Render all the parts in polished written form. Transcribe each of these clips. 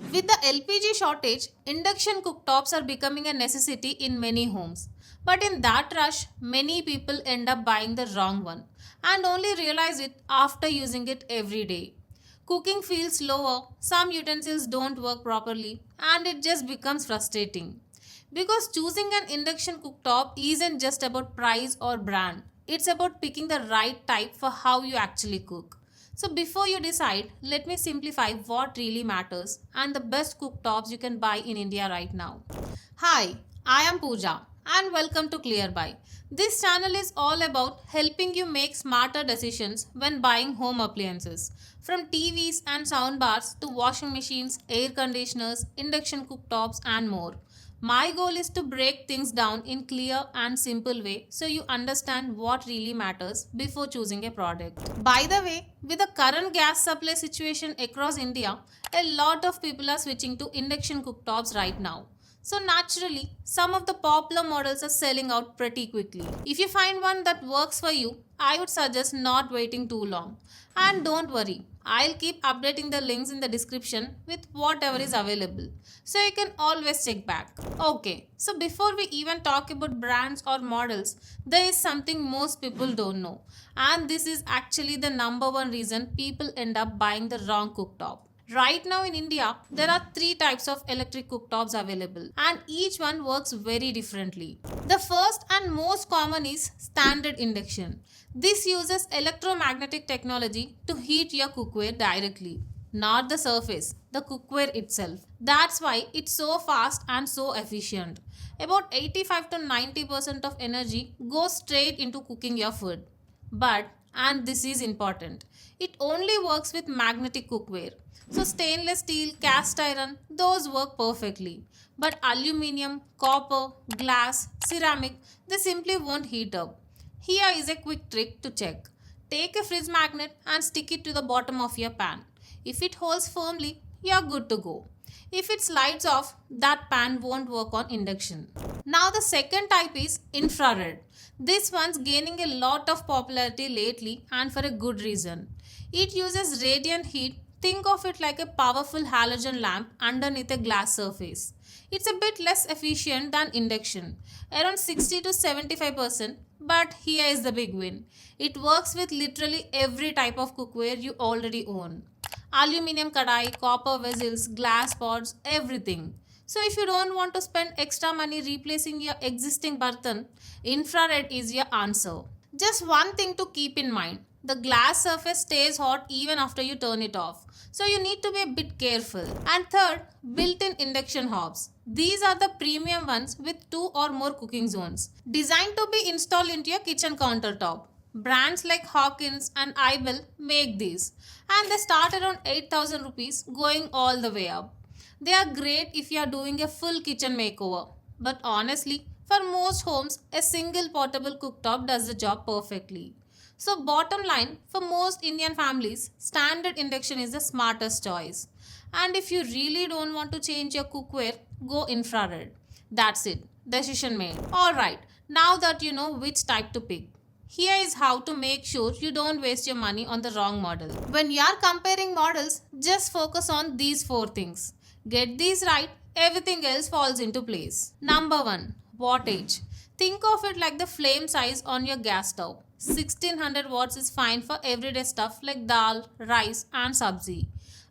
With the LPG shortage, induction cooktops are becoming a necessity in many homes. But in that rush, many people end up buying the wrong one and only realize it after using it every day. Cooking feels slower, some utensils don't work properly, and it just becomes frustrating. Because choosing an induction cooktop isn't just about price or brand, it's about picking the right type for how you actually cook. So, before you decide, let me simplify what really matters and the best cooktops you can buy in India right now. Hi, I am Pooja and welcome to Clearbuy. This channel is all about helping you make smarter decisions when buying home appliances. From TVs and soundbars to washing machines, air conditioners, induction cooktops, and more. My goal is to break things down in clear and simple way so you understand what really matters before choosing a product. By the way, with the current gas supply situation across India, a lot of people are switching to induction cooktops right now. So naturally, some of the popular models are selling out pretty quickly. If you find one that works for you, I would suggest not waiting too long. And don't worry, I'll keep updating the links in the description with whatever is available. So you can always check back. Okay, so before we even talk about brands or models, there is something most people don't know. And this is actually the number one reason people end up buying the wrong cooktop. Right now in India, there are three types of electric cooktops available and each one works very differently. The first and most common is standard induction. This uses electromagnetic technology to heat your cookware directly, not the surface, the cookware itself. That's why it's so fast and so efficient. About 85 to 90% of energy goes straight into cooking your food. But, and this is important, it only works with magnetic cookware. So, stainless steel, cast iron, those work perfectly. But aluminium, copper, glass, ceramic, they simply won't heat up. Here is a quick trick to check. Take a fridge magnet and stick it to the bottom of your pan. If it holds firmly, you're good to go. If it slides off, that pan won't work on induction. Now the second type is infrared. This one's gaining a lot of popularity lately and for a good reason. It uses radiant heat. Think of it like a powerful halogen lamp underneath a glass surface. It's a bit less efficient than induction, around 60 to 75%, but here is the big win. It works with literally every type of cookware you already own. Aluminium kadai, copper vessels, glass pots, everything. So if you don't want to spend extra money replacing your existing burton, infrared is your answer. Just one thing to keep in mind. The glass surface stays hot even after you turn it off. So you need to be a bit careful. And third, built-in induction hobs. These are the premium ones with two or more cooking zones, designed to be installed into your kitchen countertop. Brands like Hawkins and Ibel make these, and they start around 8,000 rupees going all the way up. They are great if you are doing a full kitchen makeover. But honestly, for most homes, a single portable cooktop does the job perfectly. So, bottom line, for most Indian families, standard induction is the smartest choice. And if you really don't want to change your cookware, go infrared. That's it. Decision made. Alright, now that you know which type to pick, here is how to make sure you don't waste your money on the wrong model. When you are comparing models, just focus on these four things. Get these right, everything else falls into place. Number 1. Wattage. Think of it like the flame size on your gas stove. 1600 watts is fine for everyday stuff like dal, rice and sabzi.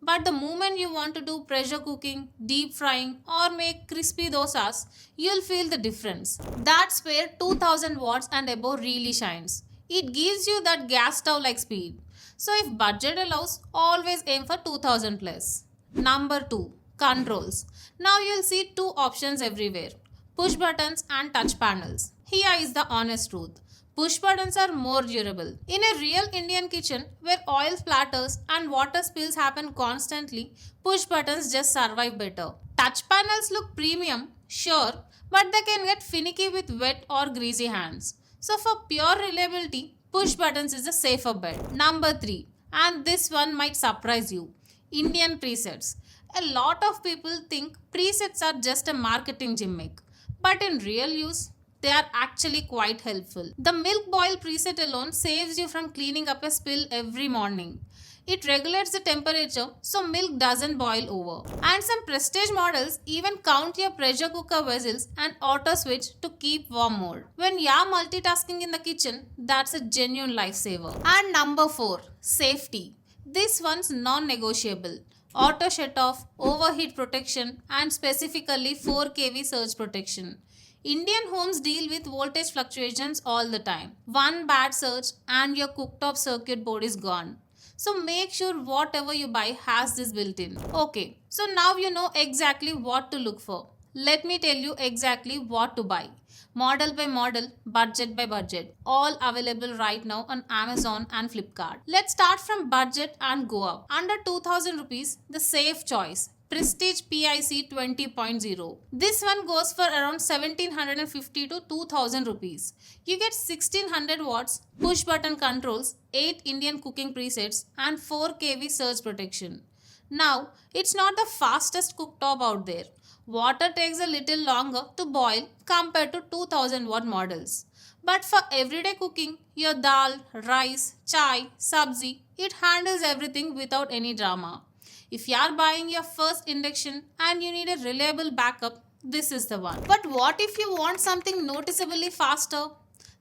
But the moment you want to do pressure cooking, deep frying or make crispy dosas, you'll feel the difference. That's where 2000 watts and above really shines. It gives you that gas stove like speed. So if budget allows, always aim for 2000 plus. Number 2. Controls. Now you'll see two options everywhere. Push buttons and touch panels. Here is the honest truth. Push buttons are more durable. In a real Indian kitchen where oil splatters and water spills happen constantly, push buttons just survive better. Touch panels look premium, sure, but they can get finicky with wet or greasy hands. So for pure reliability, push buttons is a safer bet. Number 3, and this one might surprise you. Indian presets. A lot of people think presets are just a marketing gimmick, but in real use, they are actually quite helpful. The milk boil preset alone saves you from cleaning up a spill every morning. It regulates the temperature so milk doesn't boil over. And some prestige models even count your pressure cooker vessels and auto switch to keep warm mode. When you're multitasking in the kitchen, that's a genuine lifesaver. And number 4, safety. This one's non-negotiable. Auto shut off, overheat protection, and specifically 4 kV surge protection. Indian homes deal with voltage fluctuations all the time. One bad surge and your cooktop circuit board is gone. So make sure whatever you buy has this built in. Okay, so now you know exactly what to look for. Let me tell you exactly what to buy. Model by model, budget by budget. All available right now on Amazon and Flipkart. Let's start from budget and go up. Under 2000 rupees, the safe choice. Prestige PIC 20.0. This one goes for around 1750 to 2000 rupees. You get 1600 watts, push button controls, 8 Indian cooking presets and 4 kV surge protection. Now, it's not the fastest cooktop out there. Water takes a little longer to boil compared to 2000 watt models. But for everyday cooking, your dal, rice, chai, sabzi, it handles everything without any drama. If you are buying your first induction and you need a reliable backup, this is the one. But what if you want something noticeably faster?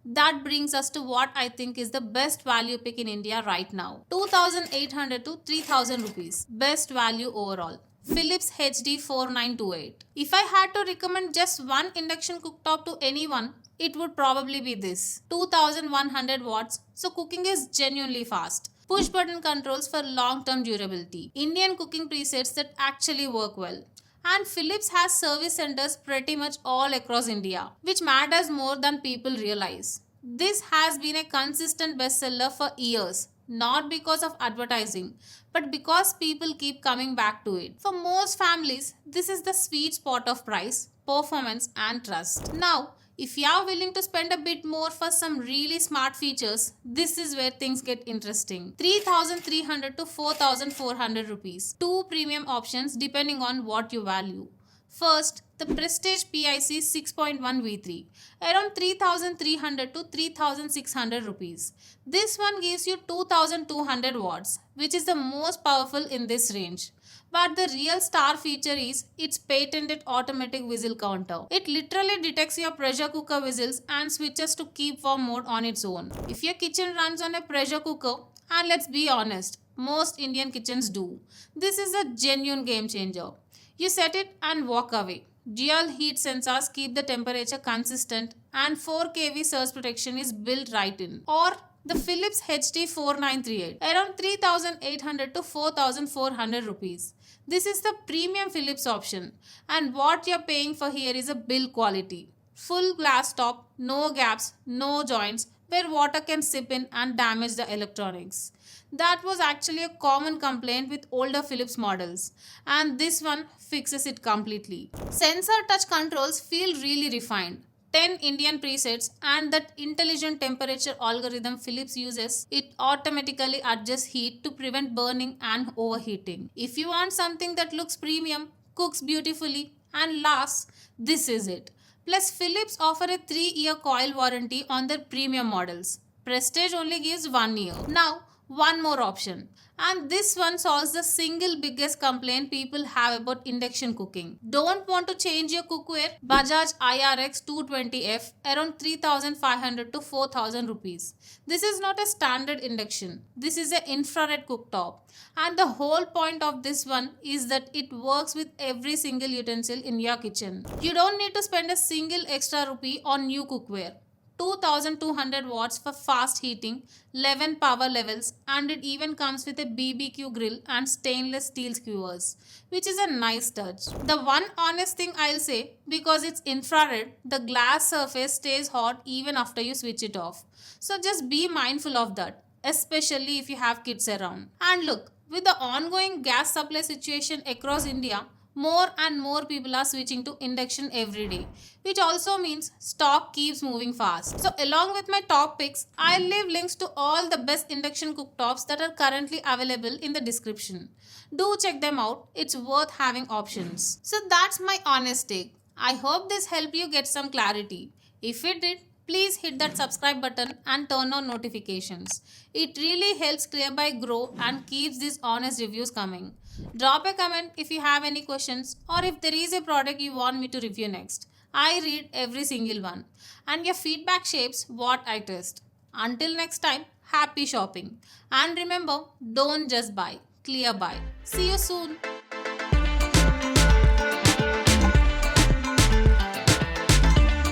That brings us to what I think is the best value pick in India right now. 2800 to 3000 rupees. Best value overall. Philips HD 4928. If I had to recommend just one induction cooktop to anyone, it would probably be this. 2100 watts, so cooking is genuinely fast. Push button controls for long-term durability. Indian cooking presets that actually work well. And Philips has service centers pretty much all across India, which matters more than people realize. This has been a consistent bestseller for years, not because of advertising, but because people keep coming back to it. For most families, this is the sweet spot of price, performance, and trust. Now, if you are willing to spend a bit more for some really smart features, this is where things get interesting. 3300 to 4400 rupees. Two premium options depending on what you value. First, the Prestige PIC 6.1 V3, around 3300 to 3600 rupees. This one gives you 2200 watts, which is the most powerful in this range. But the real star feature is its patented automatic whistle counter. It literally detects your pressure cooker whistles and switches to keep warm mode on its own. If your kitchen runs on a pressure cooker, and let's be honest, most Indian kitchens do, this is a genuine game changer. You set it and walk away. Dual heat sensors keep the temperature consistent and 4 kV surge protection is built right in. Or the Philips HD 4938, around 3800 to 4400 rupees. This is the premium Philips option, and what you're paying for here is a build quality. Full glass top, no gaps, no joints, where water can seep in and damage the electronics. That was actually a common complaint with older Philips models, and this one fixes it completely. Sensor touch controls feel really refined. 10 Indian presets and that intelligent temperature algorithm Philips uses, it automatically adjusts heat to prevent burning and overheating. If you want something that looks premium, cooks beautifully and lasts, this is it. Plus Philips offer a 3-year coil warranty on their premium models. Prestige only gives 1 year. Now, one more option. And this one solves the single biggest complaint people have about induction cooking. Don't want to change your cookware? Bajaj IRX 220F, around 3500 to 4000 rupees. This is not a standard induction. This is an infrared cooktop. And the whole point of this one is that it works with every single utensil in your kitchen. You don't need to spend a single extra rupee on new cookware. 2200 watts for fast heating, 11 power levels, and it even comes with a BBQ grill and stainless steel skewers, which is a nice touch. The one honest thing I'll say, because it's infrared, the glass surface stays hot even after you switch it off. So just be mindful of that, especially if you have kids around. And look, with the ongoing gas supply situation across India, more and more people are switching to induction every day, which also means stock keeps moving fast. So along with my top picks, I'll leave links to all the best induction cooktops that are currently available in the description. Do check them out, it's worth having options. So that's my honest take. I hope this helped you get some clarity. If it did, please hit that subscribe button and turn on notifications. It really helps Clearbuy grow and keeps these honest reviews coming. Drop a comment if you have any questions or if there is a product you want me to review next. I read every single one, and your feedback shapes what I test. Until next time, happy shopping. And remember, don't just buy, Clearbuy. See you soon.